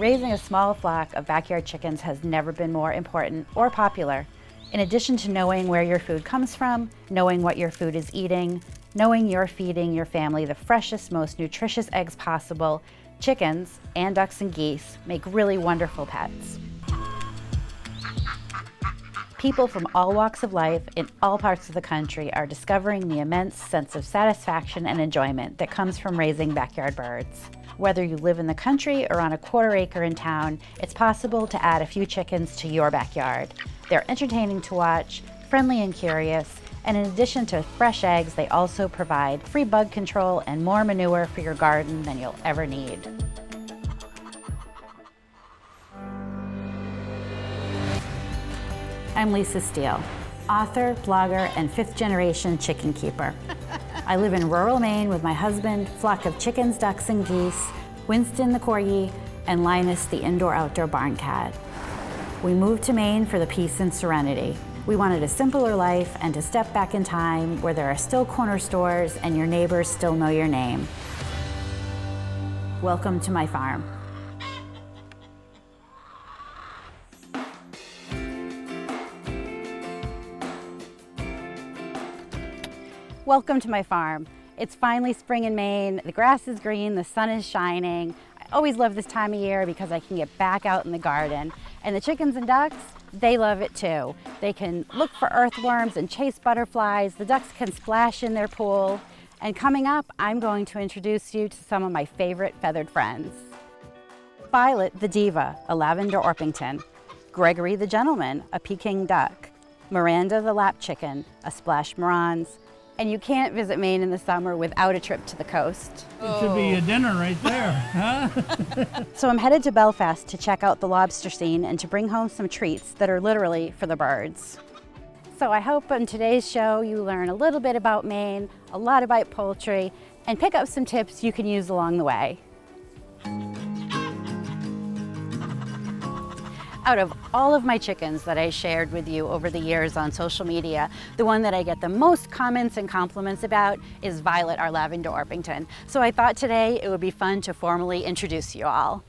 Raising a small flock of backyard chickens has never been more important or popular. In addition to knowing where your food comes from, knowing what your food is eating, knowing you're feeding your family the freshest, most nutritious eggs possible, chickens and ducks and geese make really wonderful pets. People from all walks of life in all parts of the country are discovering the immense sense of satisfaction and enjoyment that comes from raising backyard birds. Whether you live in the country or on a quarter acre in town, it's possible to add a few chickens to your backyard. They're entertaining to watch, friendly and curious, and in addition to fresh eggs, they also provide free bug control and more manure for your garden than you'll ever need. I'm Lisa Steele, author, blogger, and fifth-generation chicken keeper. I live in rural Maine with my husband, flock of chickens, ducks, and geese, Winston the corgi, and Linus the indoor-outdoor barn cat. We moved to Maine for the peace and serenity. We wanted a simpler life and to step back in time where there are still corner stores and your neighbors still know your name. Welcome to my farm. Welcome to my farm. It's finally spring in Maine. The grass is green, the sun is shining. I always love this time of year because I can get back out in the garden. And the chickens and ducks, they love it too. They can look for earthworms and chase butterflies. The ducks can splash in their pool. And coming up, I'm going to introduce you to some of my favorite feathered friends. Violet the diva, a Lavender Orpington. Gregory the gentleman, a Pekin duck. Miranda the lap chicken, a Splash Marans. And you can't visit Maine in the summer without a trip to the coast. It should be a dinner right there, huh? So I'm headed to Belfast to check out the lobster scene and to bring home some treats that are literally for the birds. So I hope on today's show you learn a little bit about Maine, a lot about poultry, and pick up some tips you can use along the way. Out of all of my chickens that I shared with you over the years on social media, the one that I get the most comments and compliments about is Violet, our Lavender Orpington. So I thought today it would be fun to formally introduce you all.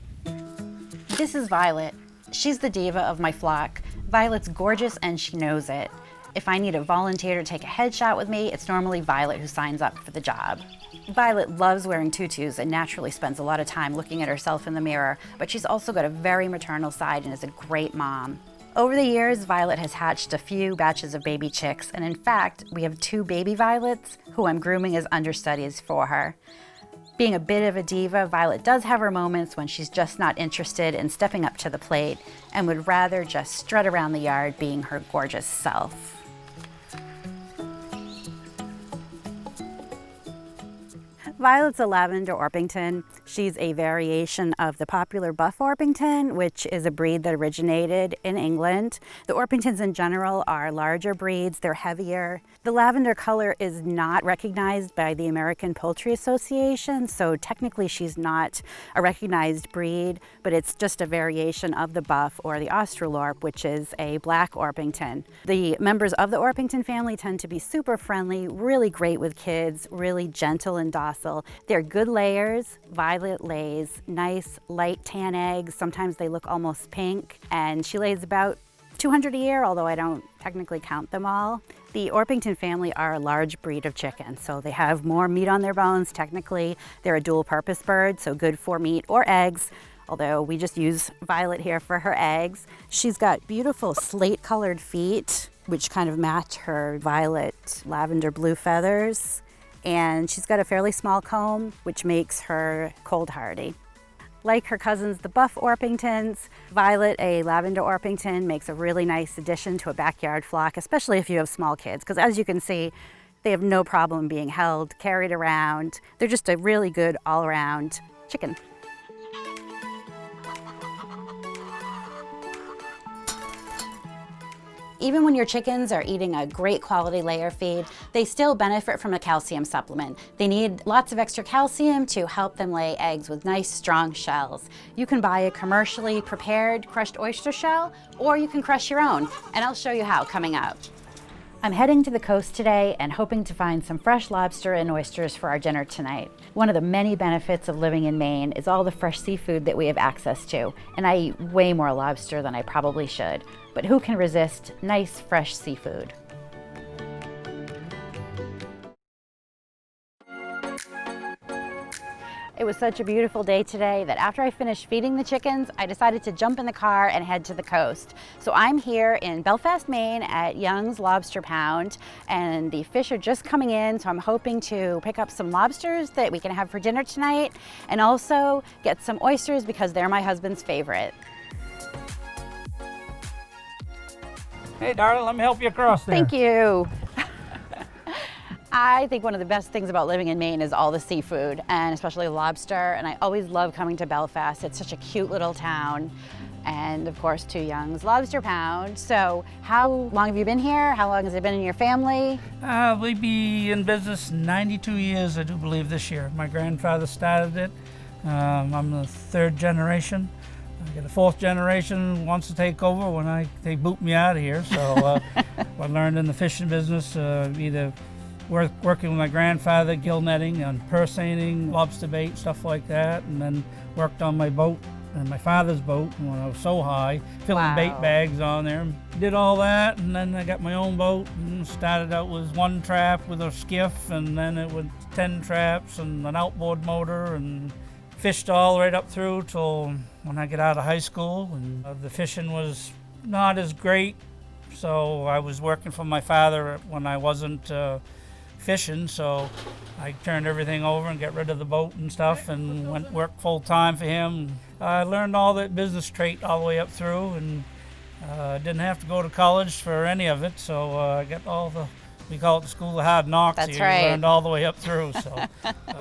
This is Violet. She's the diva of my flock. Violet's gorgeous and she knows it. If I need a volunteer to take a headshot with me, it's normally Violet who signs up for the job. Violet loves wearing tutus and naturally spends a lot of time looking at herself in the mirror, but she's also got a very maternal side and is a great mom. Over the years, Violet has hatched a few batches of baby chicks, and in fact, we have 2 baby Violets who I'm grooming as understudies for her. Being a bit of a diva, Violet does have her moments when she's just not interested in stepping up to the plate and would rather just strut around the yard being her gorgeous self. Violet's a Lavender Orpington. She's a variation of the popular Buff Orpington, which is a breed that originated in England. The Orpingtons in general are larger breeds, they're heavier. The lavender color is not recognized by the American Poultry Association, so technically she's not a recognized breed, but it's just a variation of the Buff or the Australorp, which is a black Orpington. The members of the Orpington family tend to be super friendly, really great with kids, really gentle and docile. They're good layers. Violet lays nice light tan eggs. Sometimes they look almost pink, and she lays about 200 a year, although I don't technically count them all. The Orpington family are a large breed of chicken, so they have more meat on their bones. Technically, they're a dual-purpose bird, so good for meat or eggs, although we just use Violet here for her eggs. She's got beautiful slate-colored feet, which kind of match her violet lavender blue feathers. And she's got a fairly small comb, which makes her cold hardy. Like her cousins, the Buff Orpingtons, Violet, a Lavender Orpington, makes a really nice addition to a backyard flock, especially if you have small kids, because as you can see, they have no problem being held, carried around. They're just a really good all-around chicken. Even when your chickens are eating a great quality layer feed, they still benefit from a calcium supplement. They need lots of extra calcium to help them lay eggs with nice, strong shells. You can buy a commercially prepared crushed oyster shell, or you can crush your own, and I'll show you how coming up. I'm heading to the coast today and hoping to find some fresh lobster and oysters for our dinner tonight. One of the many benefits of living in Maine is all the fresh seafood that we have access to, and I eat way more lobster than I probably should. But who can resist nice, fresh seafood? It was such a beautiful day today that after I finished feeding the chickens, I decided to jump in the car and head to the coast. So I'm here in Belfast, Maine at Young's Lobster Pound, and the fish are just coming in, so I'm hoping to pick up some lobsters that we can have for dinner tonight, and also get some oysters because they're my husband's favorite. Hey, darling, let me help you across there. Thank you. I think one of the best things about living in Maine is all the seafood, and especially lobster, and I always love coming to Belfast. It's such a cute little town, and of course to Young's Lobster Pound. So how long have you been here? How long has it been in your family? We'll be in business 92 years, I do believe, this year. My grandfather started it. I'm the third generation. I got a fourth generation wants to take over when they boot me out of here. So I learned in the fishing business, either working with my grandfather, gill netting and purse seining, lobster bait, stuff like that, and then worked on my boat and my father's boat when I was so high, filling bait bags on there. Did all that, and then I got my own boat and started out with one trap with a skiff, and then it was 10 traps and an outboard motor, and fished all right up through till when I got out of high school. And the fishing was not as great, so I was working for my father when I wasn't fishing, so I turned everything over and got rid of the boat and stuff and went work full time for him. I learned all that business trait all the way up through, and didn't have to go to college for any of it, so I got all the, we call it the School of Hard Knocks. That's here. right. Learned all the way up through. So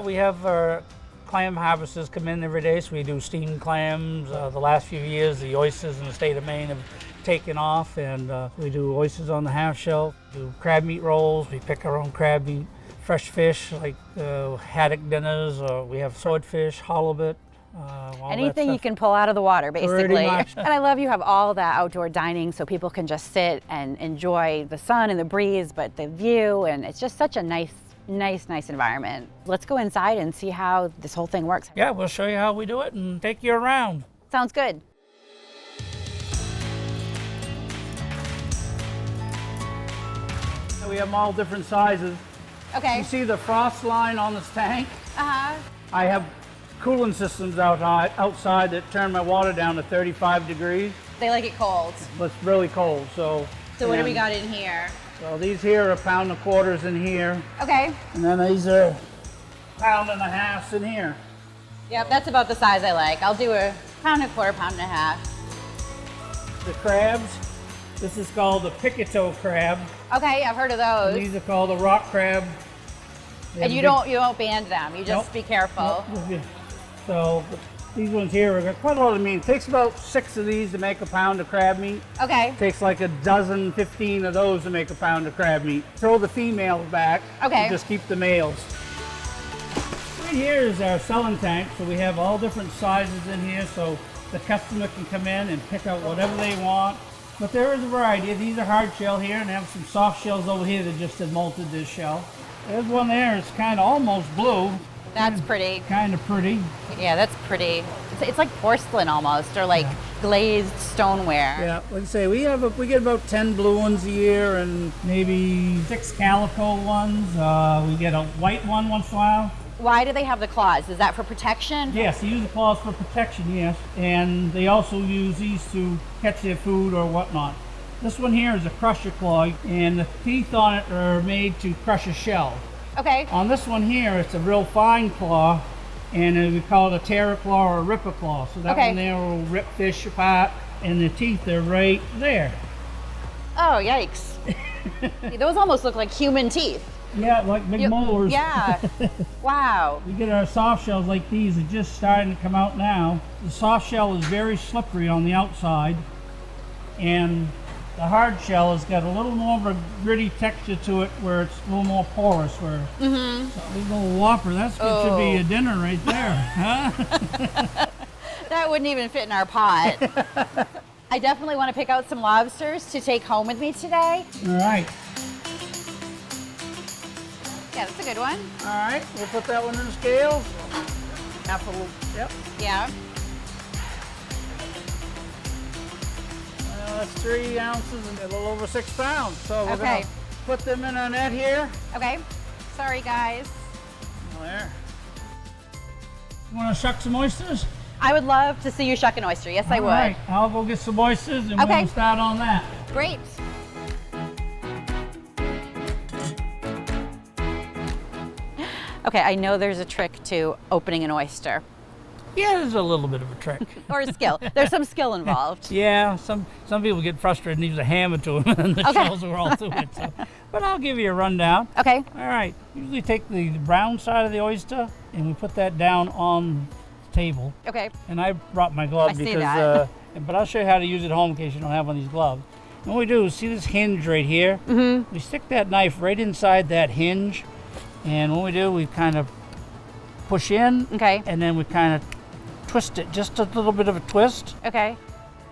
we have our clam harvesters come in every day, so we do steamed clams. The last few years, the oysters in the state of Maine have taken off, and we do oysters on the half shell, do crab meat rolls, we pick our own crab meat, fresh fish like haddock dinners, or we have swordfish, halibut, anything you can pull out of the water, basically. Pretty much. And I love you have all that outdoor dining so people can just sit and enjoy the sun and the breeze, but the view, and it's just such a nice environment. Let's go inside and see how this whole thing works. Yeah, we'll show you how we do it and take you around. Sounds good. We have them all different sizes. Okay. You see the frost line on this tank? Uh-huh. I have cooling systems outside that turn my water down to 35 degrees. They like it cold. But it's really cold, so. So what do we got in here? So these here are 1.25 pounds in here. Okay. And then these are 1.5 pounds in here. Yep, that's about the size I like. I'll do 1.25 pounds, 1.5 pounds. The crabs, this is called the picketo crab. Okay, I've heard of those. And these are called the rock crab. And you don't band them. You just be careful. Nope. So these ones here are quite a lot of meat. It takes about 6 of these to make a pound of crab meat. Okay. It takes like 15 of those to make a pound of crab meat. Throw the females back. Okay. And just keep the males. Right here is our selling tank. So we have all different sizes in here, so the customer can come in and pick out whatever they want. But there is a variety. These are hard shell here, and I have some soft shells over here that just have molted this shell. There's one there, it's kind of almost blue. That's pretty. Kind of pretty. Yeah, that's pretty. It's like porcelain almost, or like glazed stoneware. Yeah, like I say, we get about 10 blue ones a year and maybe 6 calico ones. We get a white one once in a while. Why do they have the claws? Is that for protection? Yes, they use the claws for protection, yes. And they also use these to catch their food or whatnot. This one here is a crusher claw, and the teeth on it are made to crush a shell. Okay. On this one here, it's a real fine claw, and we call it a tear claw or a ripper claw. So that one there will rip fish apart, and the teeth are right there. Oh, yikes. Those almost look like human teeth. Yeah, like big molars. Yeah. Wow. We get our soft shells like these, they're just starting to come out now. The soft shell is very slippery on the outside, and the hard shell has got a little more of a gritty texture to it where it's a little more porous. So this little whopper, that should be a dinner right there. Huh? That wouldn't even fit in our pot. I definitely want to pick out some lobsters to take home with me today. All right. Yeah, that's a good one. All right, we'll put that one in the scales. Half a little, yep. Yeah. Well, that's 3 ounces and a little over 6 pounds. So we're Okay. gonna put them in our net here. Okay. Sorry, guys. There. You wanna shuck some oysters? I would love to see you shuck an oyster. Yes, I would. All right, I'll go get some oysters and Okay. we'll start on that. Great. Okay, I know there's a trick to opening an oyster. Yeah, there's a little bit of a trick. Or a skill. There's some skill involved. Yeah, some people get frustrated and use a hammer to them and the Okay. shells are all through it. So. But I'll give you a rundown. Okay. All right, usually take the brown side of the oyster and we put that down on the table. Okay. And I brought my gloves I see because, that. but I'll show you how to use it at home in case you don't have one of these gloves. And what we do is see this hinge right here? Mm-hmm. We stick that knife right inside that hinge. And what we do, we kind of push in. Okay. And then we kind of twist it, just a little bit of a twist. Okay.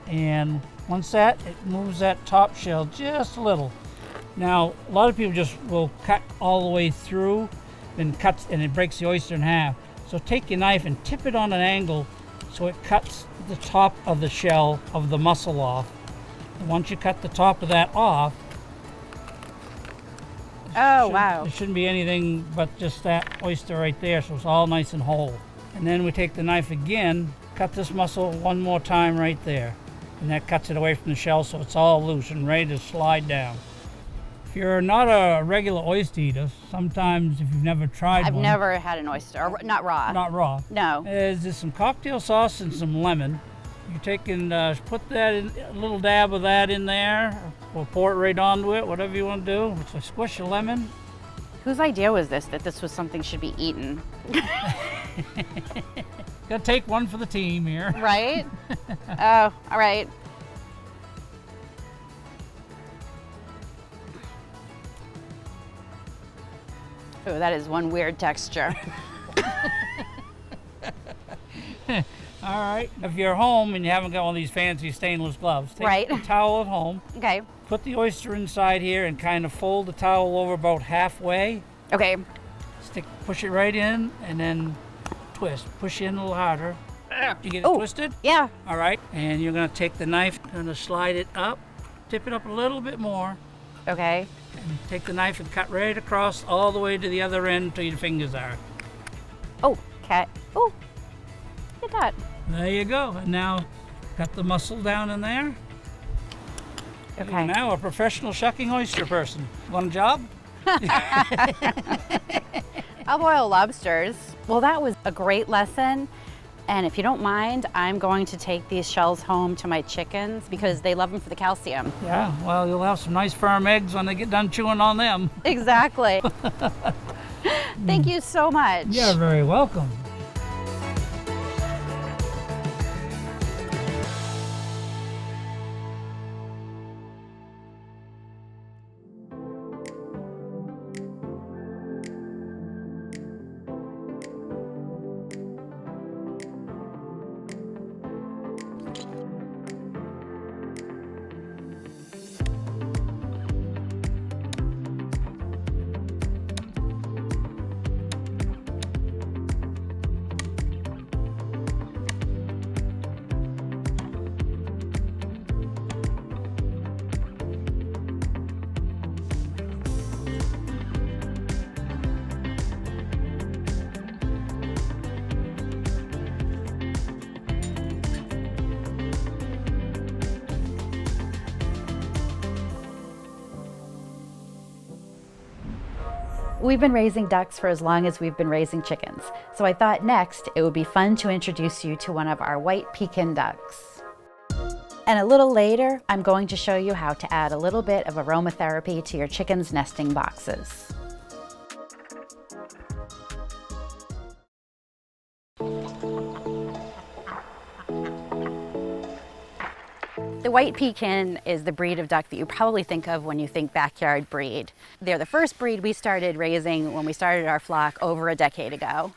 And once it moves that top shell just a little. Now, a lot of people just will cut all the way through, then cuts, and it breaks the oyster in half. So take your knife and tip it on an angle so it cuts the top of the shell of the mussel off. And once you cut the top of that off, Oh, wow. there shouldn't be anything but just that oyster right there, so it's all nice and whole. And then we take the knife again, cut this mussel one more time right there. And that cuts it away from the shell so it's all loose and ready to slide down. If you're not a regular oyster eater, sometimes if you've never tried I've one, never had an oyster, or not raw. not raw, No. there's just some cocktail sauce and some lemon. You take and put that in, a little dab of that in there, or pour it right onto it, whatever you want to do. So squish a lemon. Whose idea was this, that this was something should be eaten? Gotta take one for the team here. Right? Oh, all right. Oh, that is one weird texture. All right. If you're home and you haven't got one of these fancy stainless gloves, take Right. a towel at home, Okay. put the oyster inside here and kind of fold the towel over about halfway. Okay. Push it right in and then twist. Push in a little harder. You get it Oh. twisted? Yeah. All right. And you're gonna take the knife, gonna slide it up, tip it up a little bit more, Okay. and take the knife and cut right across all the way to the other end till your fingers are. Oh, cat. Oh, look at that. There you go. And now cut the mussel down in there. Okay. You're now a professional shucking oyster person. Want a job? I'll boil lobsters. Well, that was a great lesson. And if you don't mind, I'm going to take these shells home to my chickens because they love them for the calcium. Yeah, well, you'll have some nice firm eggs when they get done chewing on them. Exactly. Thank you so much. You're very welcome. We've been raising ducks for as long as we've been raising chickens, so I thought next it would be fun to introduce you to one of our white Pekin ducks. And a little later, I'm going to show you how to add a little bit of aromatherapy to your chicken's nesting boxes. The white Pekin is the breed of duck that you probably think of when you think backyard breed. They're the first breed we started raising when we started our flock over a decade ago.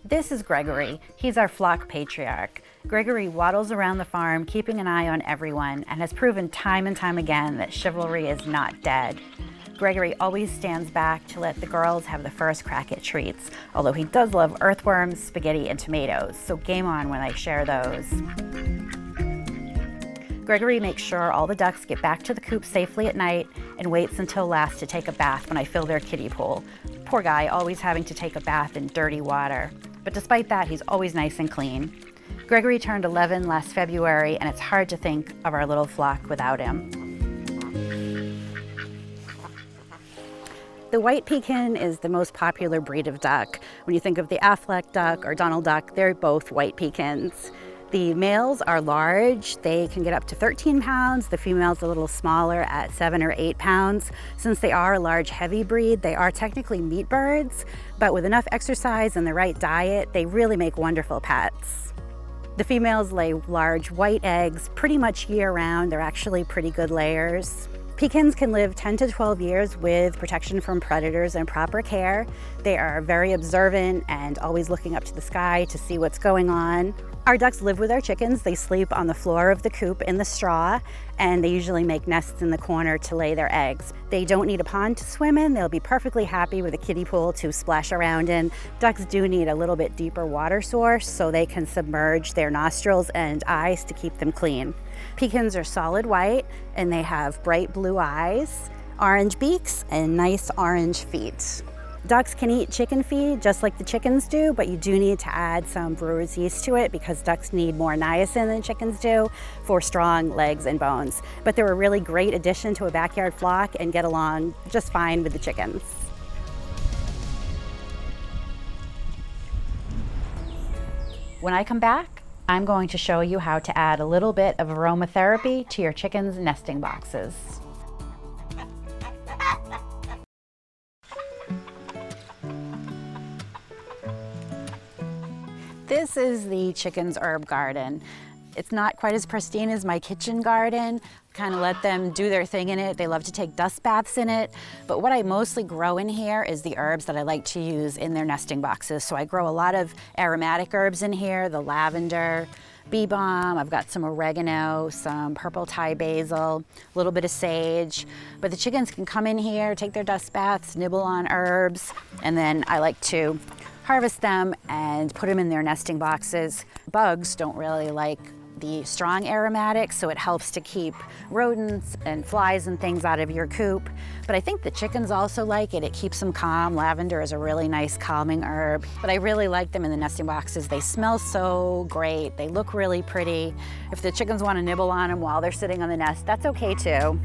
This is Gregory. He's our flock patriarch. Gregory waddles around the farm, keeping an eye on everyone, and has proven time and time again that chivalry is not dead. Gregory always stands back to let the girls have the first crack at treats, although he does love earthworms, spaghetti, and tomatoes, so game on when I share those. Gregory makes sure all the ducks get back to the coop safely at night and waits until last to take a bath when I fill their kiddie pool. Poor guy, always having to take a bath in dirty water. But despite that, he's always nice and clean. Gregory turned 11 last February, and it's hard to think of our little flock without him. The white Pekin is the most popular breed of duck. When you think of the Affleck duck or Donald duck, they're both white Pekins. The males are large. They can get up to 13 pounds. The female's a little smaller at 7 or 8 pounds. Since they are a large, heavy breed, they are technically meat birds, but with enough exercise and the right diet, they really make wonderful pets. The females lay large white eggs pretty much year-round. They're actually pretty good layers. Pekins can live 10 to 12 years with protection from predators and proper care. They are very observant and always looking up to the sky to see what's going on. Our ducks live with our chickens. They sleep on the floor of the coop in the straw, and they usually make nests in the corner to lay their eggs. They don't need a pond to swim in. They'll be perfectly happy with a kiddie pool to splash around in. Ducks do need a little bit deeper water source so they can submerge their nostrils and eyes to keep them clean. Pekins are solid white, and they have bright blue eyes, orange beaks, and nice orange feet. Ducks can eat chicken feed just like the chickens do, but you do need to add some brewer's yeast to it because ducks need more niacin than chickens do for strong legs and bones. But they're a really great addition to a backyard flock and get along just fine with the chickens. When I come back, I'm going to show you how to add a little bit of aromatherapy to your chickens' nesting boxes. This is the chickens' herb garden. It's not quite as pristine as my kitchen garden. Kind of let them do their thing in it. They love to take dust baths in it. But what I mostly grow in here is the herbs that I like to use in their nesting boxes. So I grow a lot of aromatic herbs in here, the lavender, bee balm, I've got some oregano, some purple Thai basil, a little bit of sage. But the chickens can come in here, take their dust baths, nibble on herbs, and then I like to harvest them and put them in their nesting boxes. Bugs don't really like the strong aromatics, so it helps to keep rodents and flies and things out of your coop. But I think the chickens also like it. It keeps them calm. Lavender is a really nice calming herb. But I really like them in the nesting boxes. They smell so great. They look really pretty. If the chickens want to nibble on them while they're sitting on the nest, that's okay too.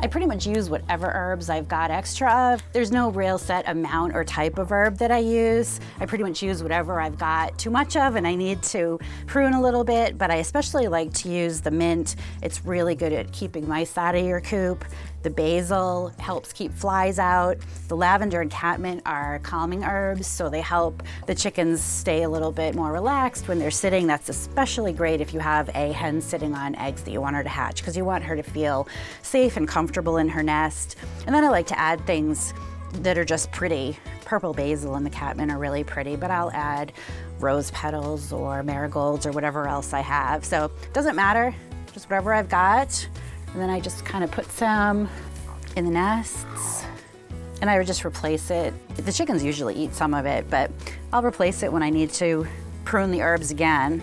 I pretty much use whatever herbs I've got extra of. There's no real set amount or type of herb that I use. I pretty much use whatever I've got too much of and I need to prune a little bit, but I especially like to use the mint. It's really good at keeping mice out of your coop. The basil helps keep flies out. The lavender and catmint are calming herbs, so they help the chickens stay a little bit more relaxed when they're sitting. That's especially great if you have a hen sitting on eggs that you want her to hatch, because you want her to feel safe and comfortable in her nest. And then I like to add things that are just pretty. Purple basil and the catmint are really pretty, but I'll add rose petals or marigolds or whatever else I have. So it doesn't matter, just whatever I've got. And then I just kind of put some in the nests and I would just replace it. The chickens usually eat some of it, but I'll replace it when I need to prune the herbs again.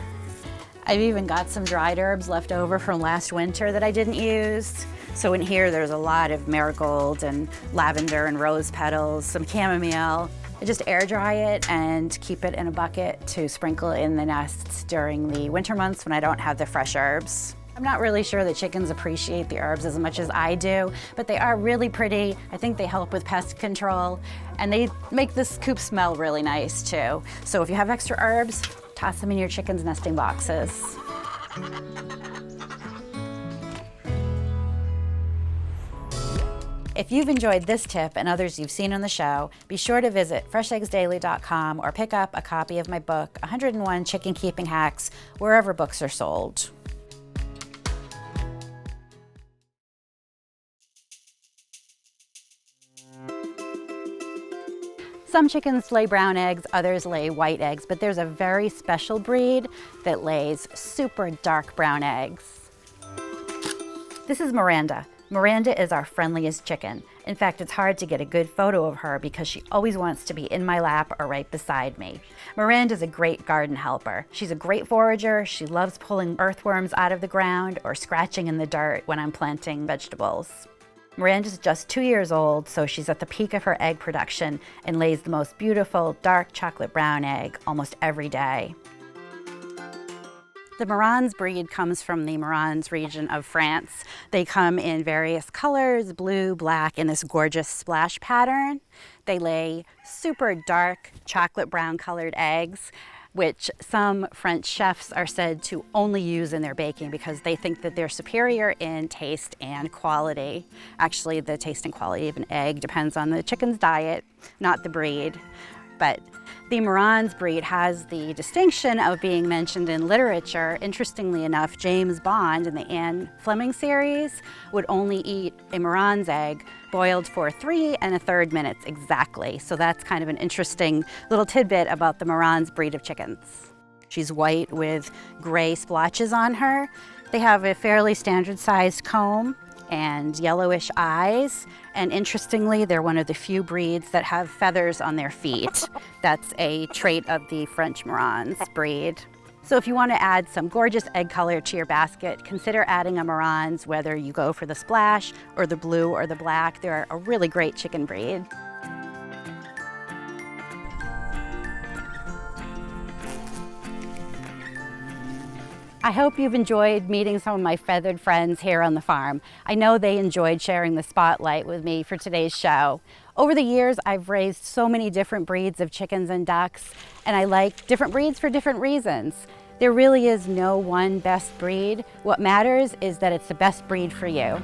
I've even got some dried herbs left over from last winter that I didn't use. So in here there's a lot of marigold and lavender and rose petals, some chamomile. I just air dry it and keep it in a bucket to sprinkle in the nests during the winter months when I don't have the fresh herbs. I'm not really sure that chickens appreciate the herbs as much as I do, but they are really pretty. I think they help with pest control, and they make this coop smell really nice too. So if you have extra herbs, toss them in your chickens' nesting boxes. If you've enjoyed this tip and others you've seen on the show, be sure to visit fresheggsdaily.com or pick up a copy of my book, 101 Chicken Keeping Hacks, wherever books are sold. Some chickens lay brown eggs, others lay white eggs, but there's a very special breed that lays super dark brown eggs. This is Miranda. Miranda is our friendliest chicken. In fact, it's hard to get a good photo of her because she always wants to be in my lap or right beside me. Miranda's a great garden helper. She's a great forager. She loves pulling earthworms out of the ground or scratching in the dirt when I'm planting vegetables. Miranda's just 2 years old, so she's at the peak of her egg production and lays the most beautiful dark chocolate brown egg almost every day. The Maran's breed comes from the Maran's region of France. They come in various colors, blue, black, and this gorgeous splash pattern. They lay super dark chocolate brown colored eggs, which some French chefs are said to only use in their baking because they think that they're superior in taste and quality. Actually, the taste and quality of an egg depends on the chicken's diet, not the breed. But the Maran's breed has the distinction of being mentioned in literature. Interestingly enough, James Bond in the Anne Fleming series would only eat a Maran's egg boiled for 3 1/3 minutes exactly. So that's kind of an interesting little tidbit about the Maran's breed of chickens. She's white with gray splotches on her. They have a fairly standard sized comb and yellowish eyes. And interestingly, they're one of the few breeds that have feathers on their feet. That's a trait of the French Maran's breed. So if you want to add some gorgeous egg color to your basket, consider adding a Maran's, whether you go for the splash or the blue or the black. They're a really great chicken breed. I hope you've enjoyed meeting some of my feathered friends here on the farm. I know they enjoyed sharing the spotlight with me for today's show. Over the years, I've raised so many different breeds of chickens and ducks, and I like different breeds for different reasons. There really is no one best breed. What matters is that it's the best breed for you.